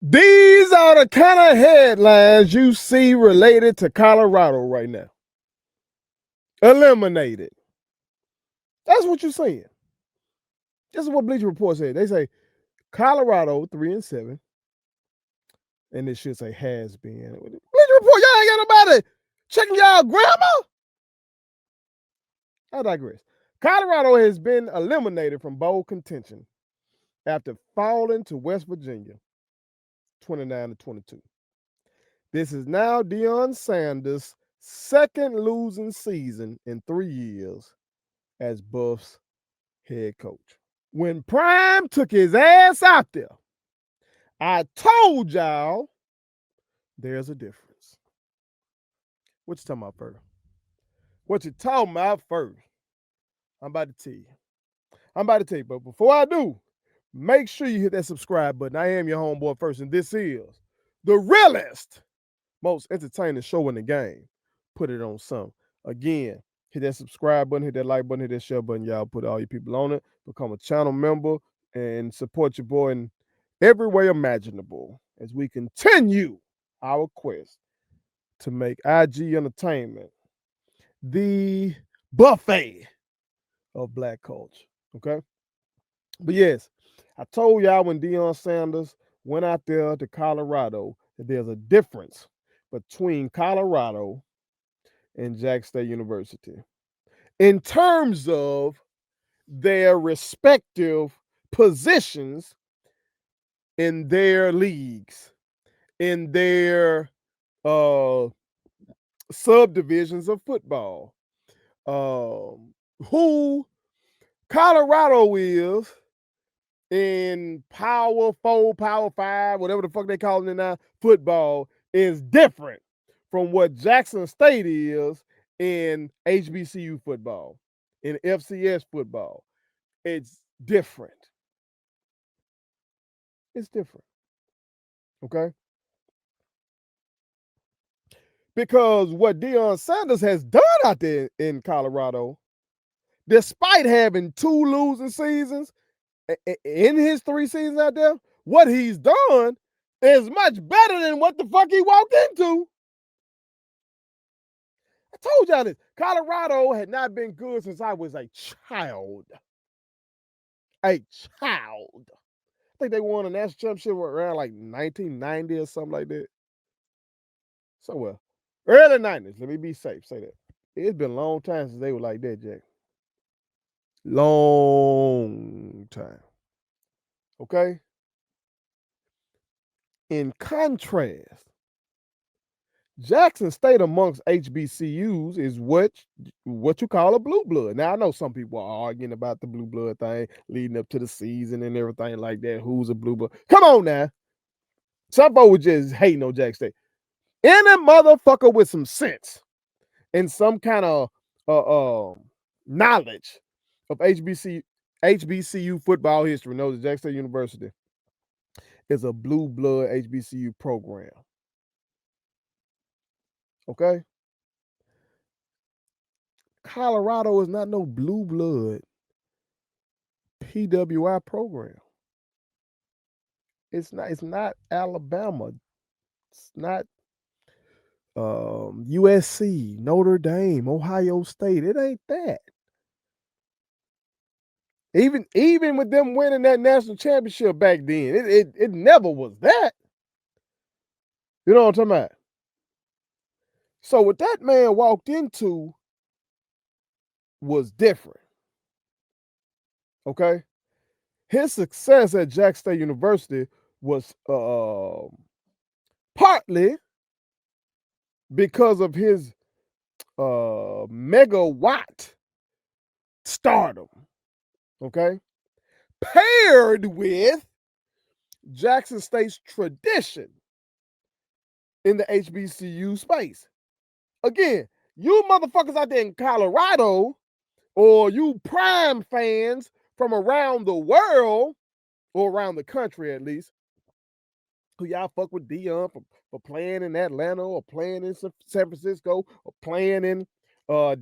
These are the kind of headlines you see related to Colorado right now. Eliminated. That's what you're saying. This is what Bleacher Report said. They say Colorado 3-7, and it should say has been. Bleacher Report, y'all ain't got nobody checking y'all grammar. I digress. Colorado has been eliminated from bowl contention after falling to West Virginia 29-22. This is now Deion Sanders' second losing season in 3 years as Buffs head coach. When Prime took his ass out there, I told y'all there's a difference. What you talking about first? What you talking about first? I'm about to tell you. But before I do, make sure you hit that subscribe button. I am your homeboy first, and this is the realest, most entertaining show in the game. Put it on some. Again, hit that subscribe button, hit that like button, hit that share button. Y'all put all your people on it. Become a channel member and support your boy in every way imaginable as we continue our quest to make IG Entertainment the buffet of black culture. Okay? But yes, I told y'all when Deion Sanders went out there to Colorado that there's a difference between Colorado and Jack State University in terms of their respective positions in their leagues, in their subdivisions of football. Who Colorado is in Power 4, Power 5, whatever the fuck they call it now, football is different from what Jackson State is in HBCU football, in FCS football. It's different. It's different. Okay? Because what Deion Sanders has done out there in Colorado, despite having 2 losing seasons in his 3 seasons out there, what he's done is much better than what the fuck he walked into. I told y'all this. Colorado had not been good since I was a child. A child. I think they won a national championship around like 1990 or something like that. Somewhere. Early 90s. Let me be safe. Say that. It's been a long time since they were like that, Jack. Long time. Okay? In contrast, Jackson State amongst HBCUs is what you call a blue blood. Now I know some people are arguing about the blue blood thing leading up to the season and everything like that. Who's a blue blood? Come on now. Some folks were just hating on Jackson State. Any motherfucker with some sense and some kind of knowledge of HBCU football history knows that Jackson State University is a blue blood HBCU program. Okay? Colorado is not no blue blood PWI program. It's not Alabama. It's not USC, Notre Dame, Ohio State. It ain't that. Even with them winning that national championship back then, it never was that. You know what I'm talking about? So what that man walked into was different. Okay? His success at Jack State University was partly because of his megawatt stardom. Okay? Paired with Jackson State's tradition in the HBCU space. Again, you motherfuckers out there in Colorado, or you Prime fans from around the world, or around the country at least, who y'all fuck with Deion for playing in Atlanta, or playing in San Francisco, or playing in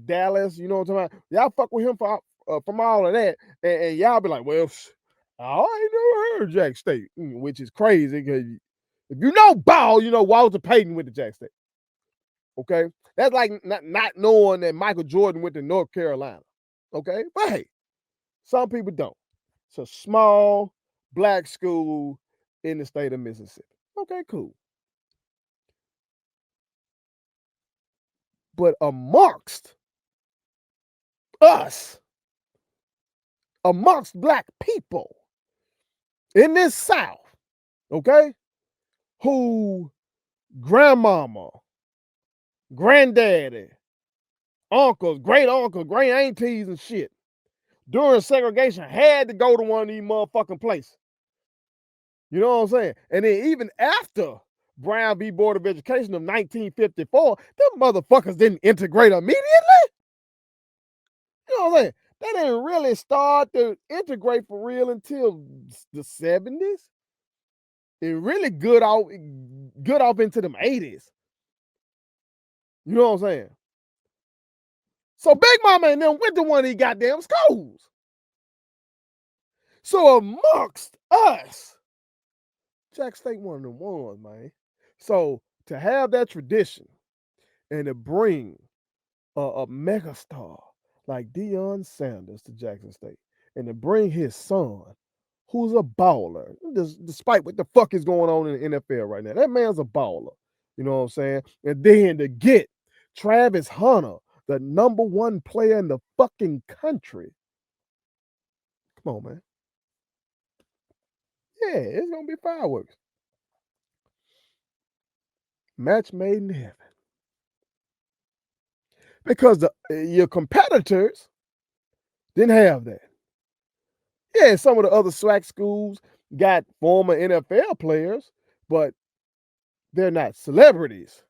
Dallas, you know what I'm talking about? Y'all fuck with him from all of that, and y'all be like, well, I ain't never heard of Jack State, which is crazy because If you know ball, you know Walter Payton went to Jackson State. Okay? That's like not knowing that Michael Jordan went to North Carolina. Okay? But hey, some people don't. It's a small black school in the state of Mississippi. Okay, cool. But amongst us, amongst black people in this South, okay, who grandmama, granddaddy, uncles, great uncles, great aunties and shit during segregation had to go to one of these motherfucking places. You know what I'm saying? And then even after Brown v. Board of Education of 1954, them motherfuckers didn't integrate immediately. You know what I'm saying? They didn't really start to integrate for real until the 70s. It really good off into them 80s. You know what I'm saying? So Big Mama and them went to one of these goddamn schools. So amongst us, Jack State one of them ones, man. So to have that tradition and to bring a megastar like Deion Sanders to Jackson State and to bring his son, who's a baller, despite what the fuck is going on in the NFL right now. That man's a baller. You know what I'm saying? And then to get Travis Hunter, the number one player in the fucking country. Come on, man. Yeah, it's going to be fireworks. Match made in heaven. Because your competitors didn't have that. Yeah, some of the other SWAC schools got former NFL players, but they're not celebrities.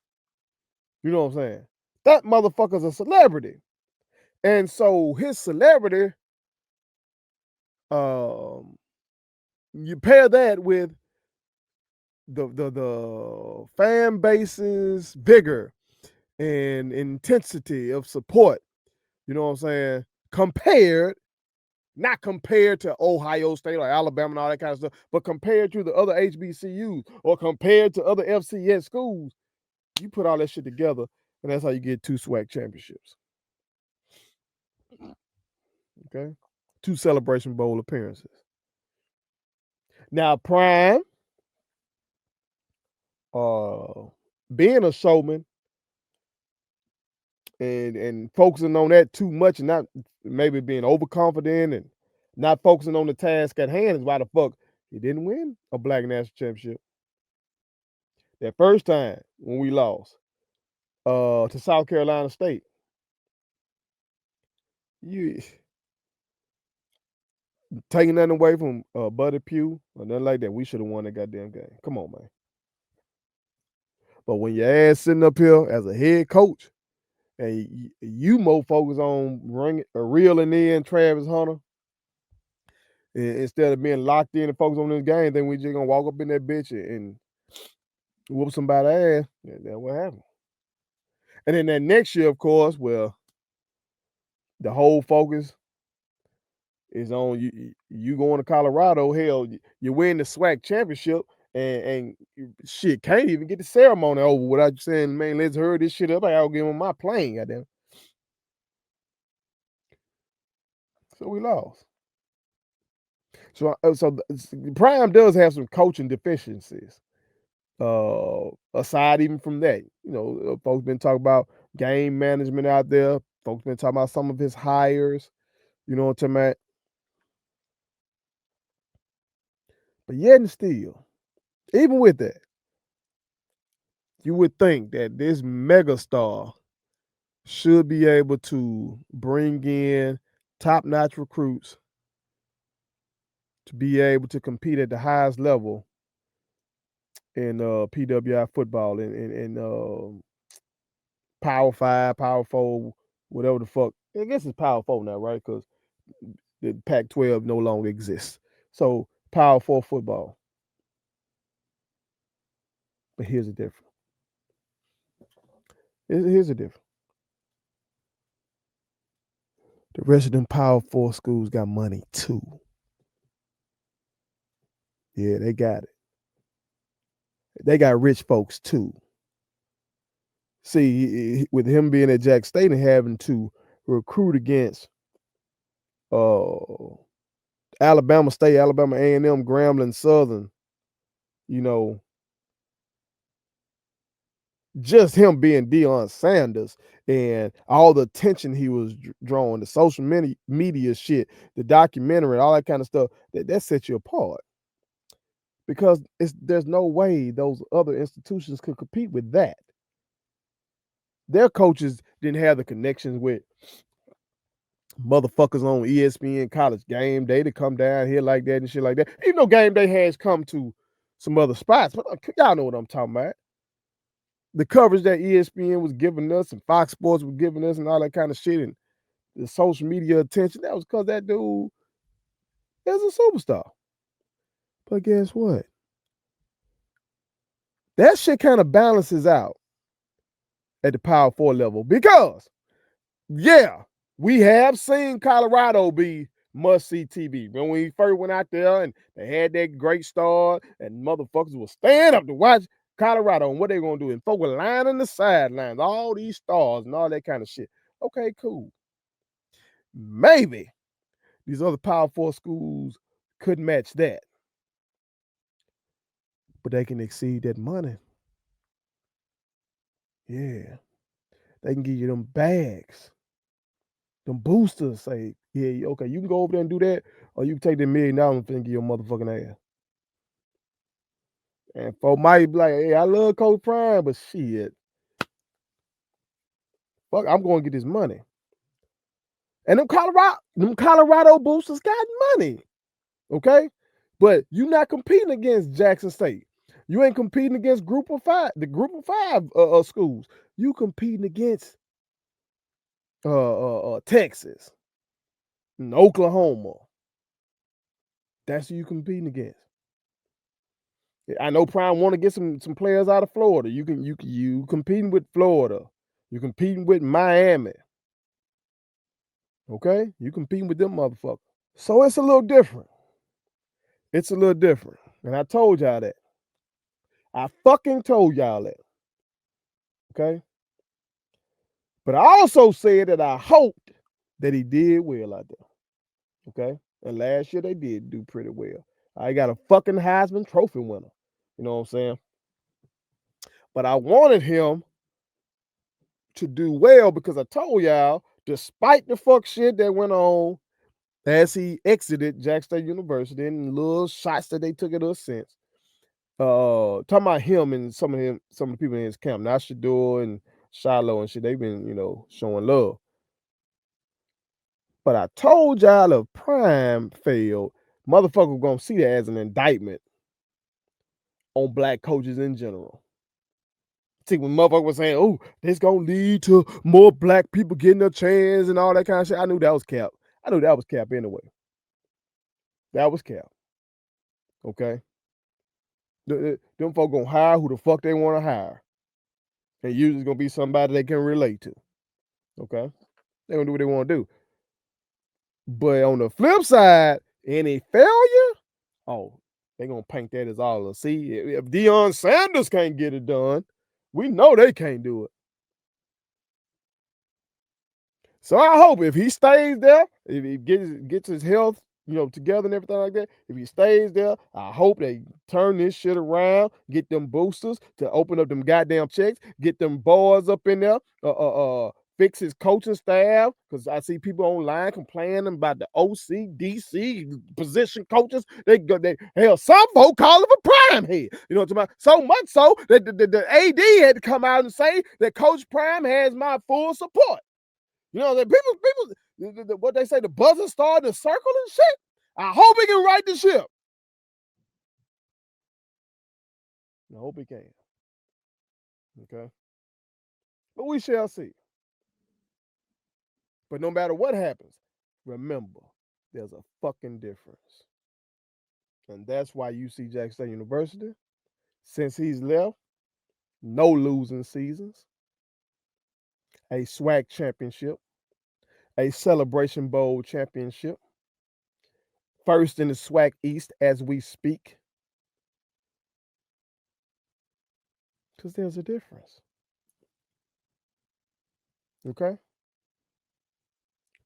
You know what I'm saying? That motherfucker's a celebrity. And so his celebrity, you pair that with the fan base's vigor and intensity of support. You know what I'm saying? Not compared to Ohio State or Alabama and all that kind of stuff, but compared to the other HBCUs or compared to other FCS schools, you put all that shit together, and that's how you get 2 SWAC championships. Okay? 2 Celebration Bowl appearances. Now, Prime, being a showman and focusing on that too much and not maybe being overconfident and not focusing on the task at hand is why the fuck he didn't win a black national championship. That first time when we lost to South Carolina State. You taking nothing away from Buddy Pugh or nothing like that. We should have won that goddamn game. Come on, man. But when your ass sitting up here as a head coach and you more focus on reeling in Travis Hunter instead of being locked in and focus on this game, then we just gonna walk up in that bitch and whoop somebody's ass. That's what happened. And then that next year, of course, well, the whole focus is on you going to Colorado. Hell, you win the SWAC championship and shit can't even get the ceremony over without you saying, man, let's hurry this shit up. I gotta give him my plane, goddamn. So we lost. So Prime does have some coaching deficiencies. Aside even from that, you know, folks been talking about game management out there. Folks been talking about some of his hires. You know what I'm talking about? But yet and still, even with that, you would think that this megastar should be able to bring in top-notch recruits to be able to compete at the highest level in PWI football in Power 5, Power 4, whatever the fuck. I guess it's Power 4 now, right? Because the Pac-12 no longer exists. So Power 4 football. But here's the difference. Here's the difference. The rest of them Power 4 schools got money too. Yeah, they got it. They got rich folks too. See, with him being at Jack State and having to recruit against Alabama State, Alabama A&M, Grambling, Southern, you know, just him being Deion Sanders and all the attention he was drawing, the social media shit, the documentary, all that kind of stuff, that sets you apart. Because there's no way those other institutions could compete with that. Their coaches didn't have the connections with motherfuckers on ESPN College Game Day to come down here like that and shit like that. Even though Game Day has come to some other spots, but y'all know what I'm talking about. The coverage that ESPN was giving us and Fox Sports was giving us and all that kind of shit and the social media attention, that was because that dude is a superstar. But guess what? That shit kind of balances out at the Power 4 level because, yeah, we have seen Colorado be must-see TV. When we first went out there and they had that great start and motherfuckers would stand up to watch Colorado and what they gonna do. And folk were lining the sidelines, all these stars and all that kind of shit. Okay, cool. Maybe these other Power 4 schools couldn't match that. But they can exceed that money. Yeah. They can give you them bags. Them boosters say, yeah, okay, you can go over there and do that, or you can take that $1 million and give your motherfucking ass. And folk might be like, hey, I love Coach Prime, but shit. Fuck, I'm going to get this money. And them Colorado boosters got money. Okay? But you're not competing against Jackson State. You ain't competing against the group of five schools. You competing against Texas and Oklahoma. That's who you competing against. I know Prime want to get some players out of Florida. You competing with Florida. You competing with Miami. Okay? You competing with them motherfuckers. So it's a little different. It's a little different. And I told y'all that. I fucking told y'all that. Okay? But I also said that I hoped that he did well out there. Okay? And last year they did do pretty well. I got a fucking Heisman Trophy winner. You know what I'm saying? But I wanted him to do well because I told y'all, despite the fuck shit that went on as he exited Jack State University and little shots that they took at us since, talking about him and some of the people in his camp, not Shador and Shiloh and shit, they've been, showing love. But I told y'all if Prime failed, motherfucker gonna see that as an indictment on black coaches in general. See, when motherfucker was saying, oh, this gonna lead to more black people getting a chance and all that kind of shit, I knew that was cap. I knew that was cap anyway. That was cap. Okay? Them folk gonna hire who the fuck they want to hire. And usually it's gonna be somebody they can relate to. Okay? They gonna do what they want to do. But on the flip side, any failure, oh, they gonna paint that as all. See, if Deion Sanders can't get it done, we know they can't do it. So I hope if he stays there, if he gets his health, together and everything like that, if he stays there, I hope they turn this shit around, get them boosters to open up them goddamn checks, get them boys up in there, fix his coaching staff, because I see people online complaining about the OC, DC position coaches. Hell, some folk call him a Prime head. You know what I'm talking about? So much so that the AD had to come out and say that Coach Prime has my full support. You know, that people, what they say, the buzzer started to circle and shit. I hope he can right the ship. I hope he can. Okay. But we shall see. But no matter what happens, remember, there's a fucking difference. And that's why UC Jack State University, since he's left, no losing seasons, a SWAC championship, a Celebration Bowl championship, first in the SWAC East as we speak. Because there's a difference. Okay?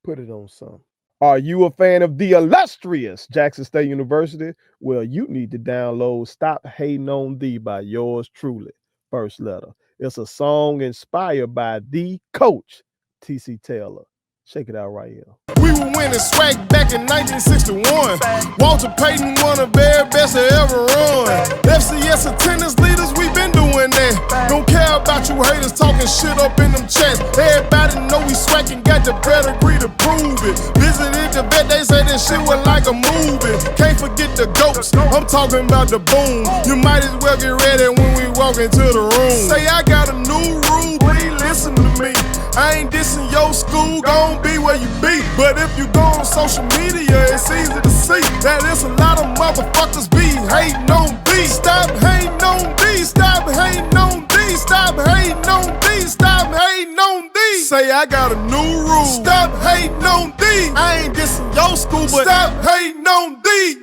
Put it on some. Are you a fan of the illustrious Jackson State University? Well, you need to download Stop Hating on Thee by yours truly, First Letter. It's a song inspired by the coach, T.C. Taylor. Check it out right here. We were winning swag back in 1961. Walter Payton, one of the very best to ever run. FCS attendance leaders, we been doing that. Don't care about you haters talking shit up in them chats. Everybody know we swacking, got the pedigree to prove it. Visited the vet, they say this shit was like a movie. Can't forget the goats, I'm talking about the boom. You might as well get ready when we walk into the room. Say I got a new rule, please listen to me. I ain't dissing your school, gon' be where you be. But if you go on social media, it's easy to see that there's a lot of motherfuckers be hating on B. Stop hating on B, stop hating on D, stop hating on D, stop hating on D. Say I got a new rule, stop hating on D. I ain't dissing your school, but stop hating on D.